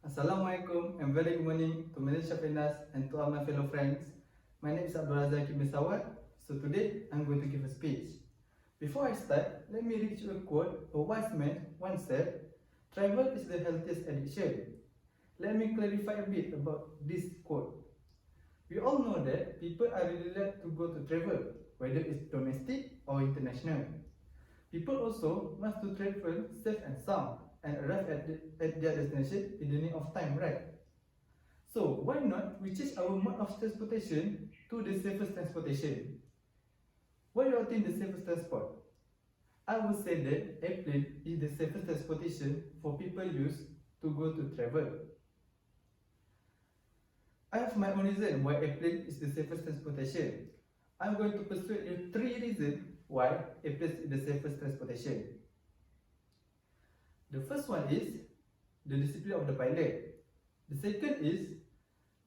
Assalamualaikum and very good morning to Malaysia Penas and to all my fellow friends. My name is Abdul Razak Kimisawat. So today I'm going to give a speech. Before I start, let me read you a quote. A wise man once said, "Travel is the healthiest addiction." Let me clarify a bit about this quote. We all know that people are really glad to go to travel, whether it's domestic or international. People also want to travel safe and sound and arrive at their destination in the nick of time, right? So why not we change our mode of transportation to the safest transportation? What do you think the safest transport? I would say that airplane is the safest transportation for people use to go to travel. I have my own reason why airplane is the safest transportation. I'm going to persuade you 3 reasons why airplane is the safest transportation. The first one is the discipline of the pilot. The second is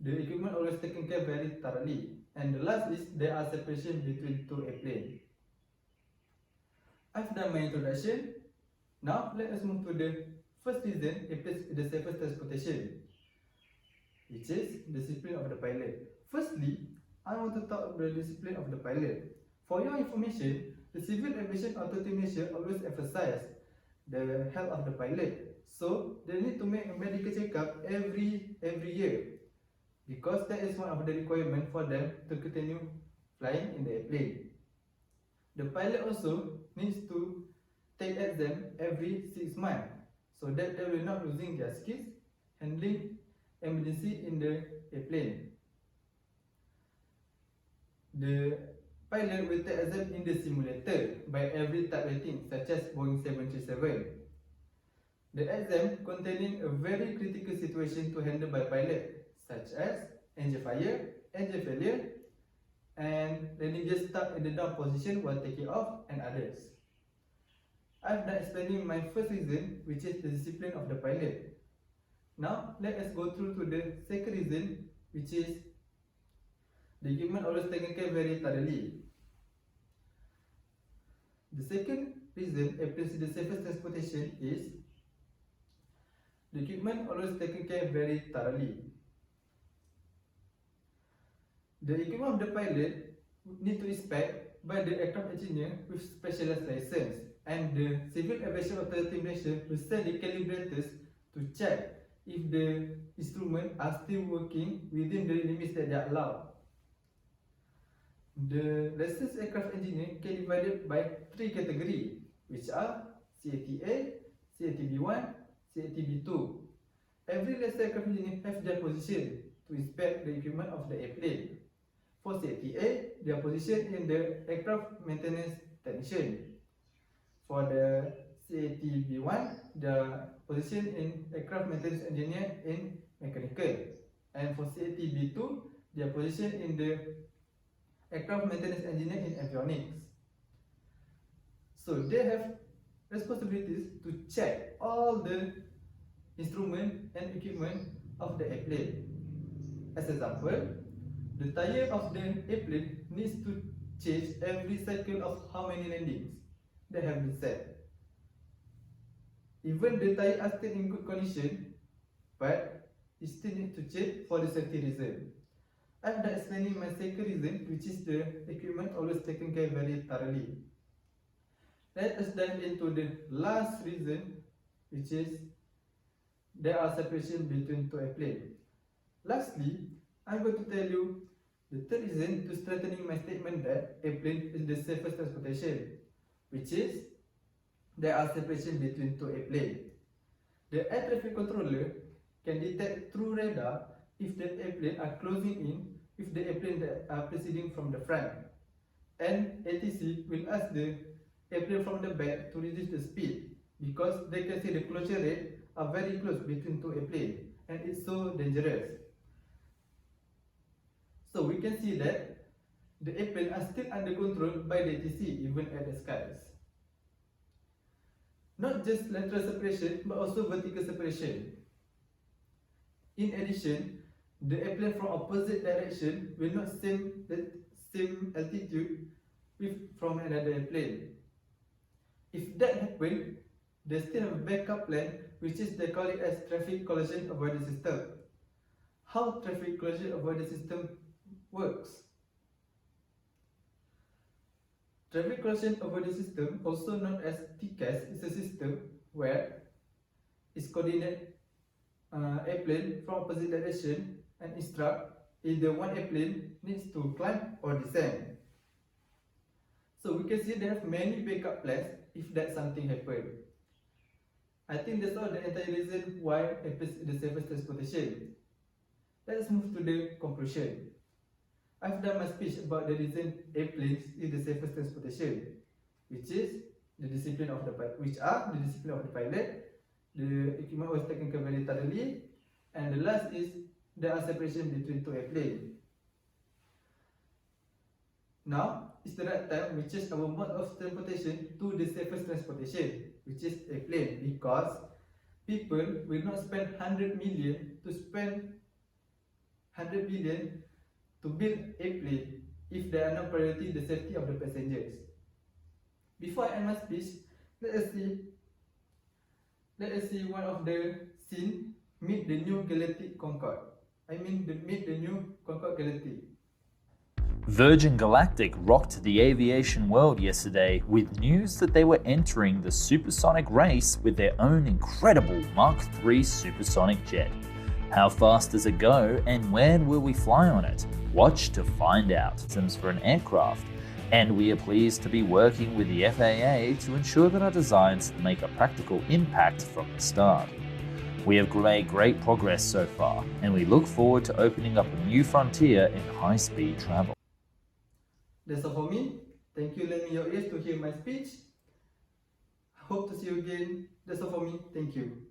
the equipment always taken care very thoroughly. And the last is there are separation between two airplanes. I've done my introduction. Now let us move to the first reason airplane is the safest transportation, which is discipline of the pilot. Firstly, I want to talk about the discipline of the pilot. For your information, the Civil Aviation Authority Malaysia always emphasize the health of the pilot. So they need to make a medical checkup every year, because that is one of the requirements for them to continue flying in the airplane. The pilot also needs to take exam every 6 months, so that they will not losing their skills handling emergency in the airplane. The pilot will take exam in the simulator by every type rating such as Boeing 737. The exam containing a very critical situation to handle by pilot such as engine fire, engine failure, and landing gear stuck in the down position while taking off, and others. I've done explaining my first reason, which is the discipline of the pilot. Now let us go through to the second reason, which is the equipment always taken care very thoroughly. The second reason airplanes is the safest transportation is the equipment always taken care very thoroughly. The equipment of the pilot need to inspect by the aircraft engineer with specialized license, and the Civil Aviation Authority Malaysia will send the calibrators to check if the instruments are still working within the limits that they are allowed. The licensed aircraft engineer can be divided by 3 categories, which are CATA, CATB1, CATB2. Every licensed aircraft engineer has their position to inspect the equipment of the airplane. For CATA, their position in the aircraft maintenance technician. For the CATB1, their position in aircraft maintenance engineer in mechanical. And for CATB2, their position in the aircraft maintenance engineer in avionics. So they have responsibilities to check all the instrument and equipment of the airplane. As example, the tire of the airplane needs to change every cycle of how many landings that have been set. Even the tire are still in good condition, but it still needs to change for the safety reason. I've done explaining my second reason, which is the equipment always taken care very thoroughly. Let us dive into the last reason, which is there are separation between two airplanes. Lastly, I'm going to tell you the third reason to strengthening my statement that airplane is the safest transportation, which is there are separation between two airplanes. The air traffic controller can detect through radar if the airplane are closing in with the airplane that are proceeding from the front, and ATC will ask the airplane from the back to reduce the speed, because they can see the closure rate are very close between two airplanes, and it's so dangerous. So we can see that the airplane are still under control by the ATC even at the skies. Not just lateral separation but also vertical separation. In addition, the airplane from opposite direction will not same altitude from another airplane. If that happens, they still have a backup plan which is they call it as traffic collision avoidance system. How traffic collision avoidance system works? Traffic collision avoidance system, also known as TCAS, is a system where it's coordinate airplane from opposite direction and instruct either one airplane needs to climb or descend. So we can see they have many backup plans if that something happen. I think that's all the entire reason why airplanes is the safest transportation. Let's move to the conclusion. I've done my speech about the reason airplanes is the safest transportation, which is the discipline of the pilot, the equipment was taken care very thoroughly, and the last is there are separation between two airplanes. Now is the right time we change our mode of transportation to the safest transportation, which is airplane, because people will not spend 100 million to build airplane if they are not priority the safety of the passengers. Before I end my speech, let us see one of the scene meet the new Galactic Concorde. Meet the new Concorde Galactic. Virgin Galactic rocked the aviation world yesterday with news that they were entering the supersonic race with their own incredible Mark III supersonic jet. How fast does it go and when will we fly on it? Watch to find out. Systems for an aircraft. And we are pleased to be working with the FAA to ensure that our designs make a practical impact from the start. We have made great progress so far, and we look forward to opening up a new frontier in high-speed travel. That's all for me. Thank you, lend me your ears to hear my speech. I hope to see you again. That's all for me. Thank you.